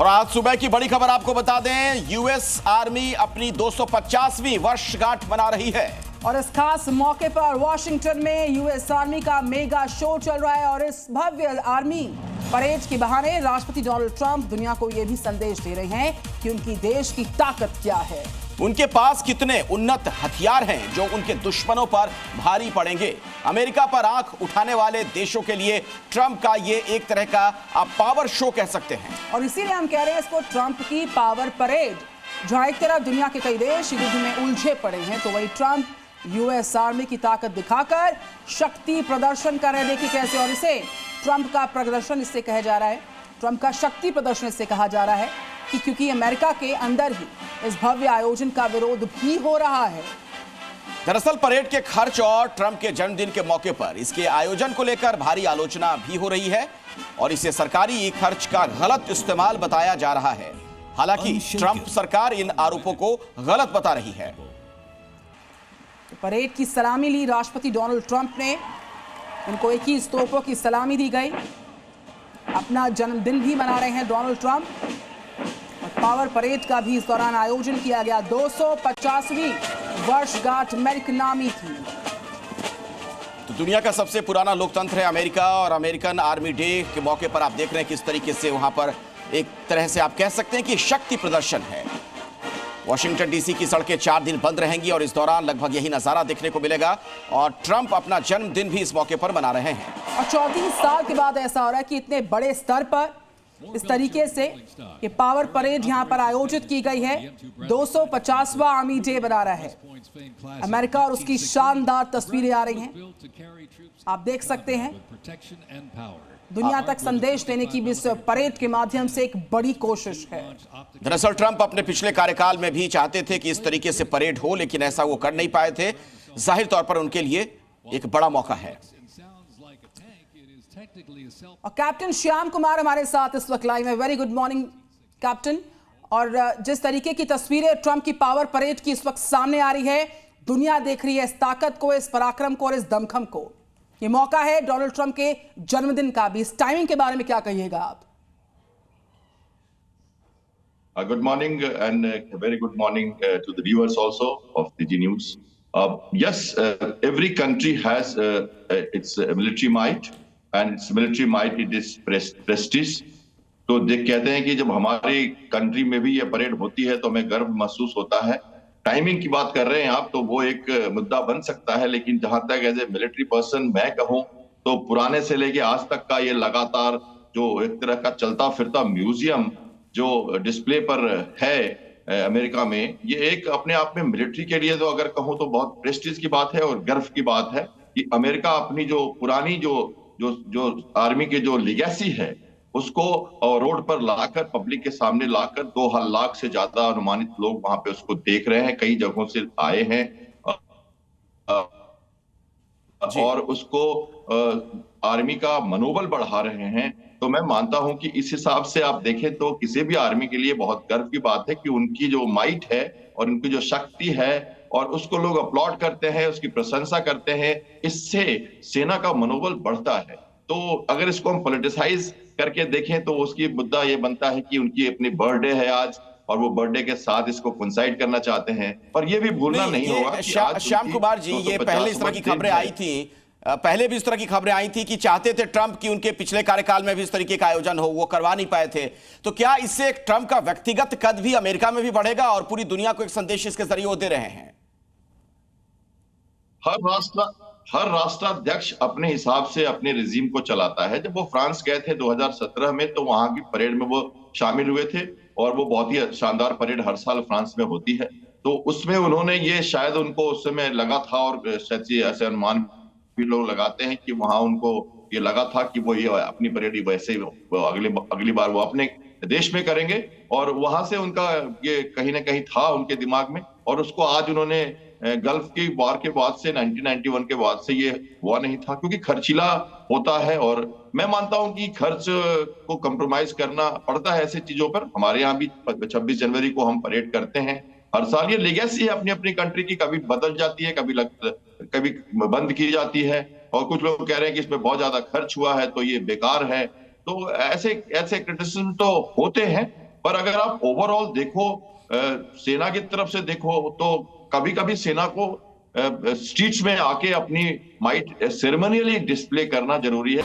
और आज सुबह की बड़ी खबर आपको बता दें, यूएस आर्मी अपनी 250वीं वर्षगांठ मना रही है। और इस खास मौके पर वॉशिंगटन में यूएस आर्मी का मेगा शो चल रहा है। और इस भव्य आर्मी परेड के बहाने राष्ट्रपति डोनाल्ड ट्रंप दुनिया को यह भी संदेश दे रहे हैं कि उनकी देश की ताकत क्या है, उनके पास कितने उन्नत हथियार हैं जो उनके दुश्मनों पर भारी पड़ेंगे। अमेरिका पर आंख उठाने वाले देशों के लिए ट्रंप का ये एक तरह का आप पावर शो कह सकते हैं। और इसीलिए हम कह रहे हैं इसको ट्रंप की पावर परेड। जहां एक तरफ दुनिया के कई देश युद्ध में उलझे पड़े हैं, तो वही ट्रंप यूएस आर्मी की ताकत दिखाकर शक्ति प्रदर्शन कर रहे हैं। देखिए कैसे, और इसे ट्रंप का प्रदर्शन इससे कहा जा रहा है, ट्रंप का शक्ति प्रदर्शन इससे कहा जा रहा है कि क्योंकि अमेरिका के अंदर ही इस भव्य आयोजन का विरोध भी हो रहा है। दरअसल परेड के खर्च और ट्रंप के जन्मदिन के मौके पर इसके आयोजन को लेकर भारी आलोचना भी हो रही है और इसे सरकारी खर्च का गलत इस्तेमाल बताया जा रहा है। हालांकि ट्रंप सरकार इन आरोपों को गलत बता रही है। परेड की सलामी ली राष्ट्रपति डोनाल्ड ट्रंप ने, उनको 21 तोपों की सलामी दी गई। अपना जन्मदिन भी मना रहे हैं डोनाल्ड ट्रंप। और पावर परेड का भी इस दौरान आयोजन किया गया। 250वीं वर्षगांठ अमेरिकन आर्मी की। तो दुनिया का सबसे पुराना लोकतंत्र है अमेरिका, और अमेरिकन आर्मी डे के मौके पर आप देख रहे हैं किस तरीके से वहां पर एक तरह से आप कह सकते हैं कि शक्ति प्रदर्शन है। वॉशिंगटन डीसी की सड़कें 4 दिन बंद रहेंगी और इस दौरान लगभग यही नजारा देखने को मिलेगा। और ट्रंप अपना जन्मदिन भी इस मौके पर मना रहे हैं। और 34 साल के बाद ऐसा हो रहा है कि इतने बड़े स्तर पर इस तरीके से ये पावर परेड यहां पर आयोजित की गई है। 250वां आर्मी डे बना रहा है अमेरिका और उसकी शानदार तस्वीरें आ रही हैं, आप देख सकते हैं। दुनिया तक संदेश देने की भी इस परेड के माध्यम से एक बड़ी कोशिश है। दरअसल ट्रंप अपने पिछले कार्यकाल में भी चाहते थे कि इस तरीके से परेड हो, लेकिन ऐसा वो कर नहीं पाए थे। जाहिर तौर पर उनके लिए एक बड़ा मौका है। और कैप्टन श्याम कुमार हमारे साथ इस वक्त लाइव में। Very good morning captain. और जिस तरीके की तस्वीरें ट्रंप की पावर परेड की इस वक्त सामने आ रही है, दुनिया देख रही है इस ताकत को, इस पराक्रम को और इस दमखम को। ये मौका है डोनाल्ड ट्रंप के जन्मदिन का भी। इस टाइमिंग के बारे में क्या कहिएगा आप? Good morning and very good morning to the viewers also of DG News. Yes, every country has its military might and its military might it is prestige. तो देख कहते हैं कि जब हमारी कंट्री में भी ये परेड होती है तो हमें गर्व महसूस होता है। टाइमिंग की बात कर रहे हैं आप, तो वो एक मुद्दा बन सकता है, लेकिन जहां तक एज ए मिलिट्री पर्सन मैं कहूं तो पुराने से लेके आज तक का ये लगातार जो एक तरह का चलता फिरता म्यूजियम जो डिस्प्ले पर है अमेरिका में, ये एक अपने आप में मिलिट्री के लिए तो अगर कहूं तो बहुत प्रेस्टीज की बात है और गर्व की बात है कि अमेरिका अपनी जो पुरानी जो आर्मी के जो लिगेसी है उसको रोड पर लाकर, पब्लिक के सामने लाकर 2 लाख से ज्यादा अनुमानित लोग वहां पे उसको देख रहे हैं, कई जगहों से आए हैं और उसको आर्मी का मनोबल बढ़ा रहे हैं। तो मैं मानता हूं कि इस हिसाब से आप देखें तो किसी भी आर्मी के लिए बहुत गर्व की बात है कि उनकी जो माइट है और उनकी जो शक्ति है और उसको लोग अपलॉड करते हैं, उसकी प्रशंसा करते हैं, इससे सेना का मनोबल बढ़ता है। तो अगर इसको हम पॉलिटिसाइज करके देखें तो उसकी मुद्दा ये बनता है कि उनकी अपनी बर्थडे है आज और वो बर्थडे के साथ इसको कोइंसाइड करना चाहते हैं, पर ये भी भूलना नहीं होगा। श्याम कुमार जी, ये पहले इस तरह की खबरें आई थी, पहले भी इस तरह की खबरें आई थी कि चाहते थे ट्रंप की उनके पिछले कार्यकाल में भी इस तरीके का आयोजन हो, वो करवा नहीं पाए थे। तो क्या इससे ट्रंप का व्यक्तिगत कद भी अमेरिका में भी बढ़ेगा और पूरी दुनिया को एक संदेश इसके जरिए वो दे रहे हैं? हर राष्ट्राध्यक्ष अपने हिसाब से अपने रिजीम को चलाता है। जब वो फ्रांस गए थे 2017 में तो वहां की परेड में वो शामिल हुए थे और वो बहुत ही शानदार परेड हर साल फ्रांस में होती है। तो उसमें उन्होंने ये शायद उनको उस समय लगा था और ऐसे अनुमान भी लोग लगाते हैं कि वहां उनको ये लगा था कि वो ये अपनी परेड वैसे अगली बार वो अपने देश में करेंगे और वहां से उनका ये कहीं ना कहीं था उनके दिमाग में और उसको आज उन्होंने गल्फ की वार के बाद से 1991 के बाद से ये हुआ नहीं था क्योंकि खर्चीला होता है और मैं मानता हूं कि खर्च को कंप्रोमाइज करना पड़ता है ऐसे चीजों पर। हमारे यहाँ भी 26 जनवरी को हम परेड करते हैं हर साल। ये लेगेसी है अपनी अपनी कंट्री की, कभी बदल जाती है, कभी बंद की जाती है और कुछ लोग कह रहे हैं कि इसमें बहुत ज्यादा खर्च हुआ है तो ये बेकार है। तो ऐसे क्रिटिसिज्म तो होते हैं पर अगर आप ओवरऑल देखो, सेना की तरफ से देखो, तो कभी कभी सेना को स्ट्रीट्स में आके अपनी माइट सेरेमोनियली डिस्प्ले करना जरूरी है।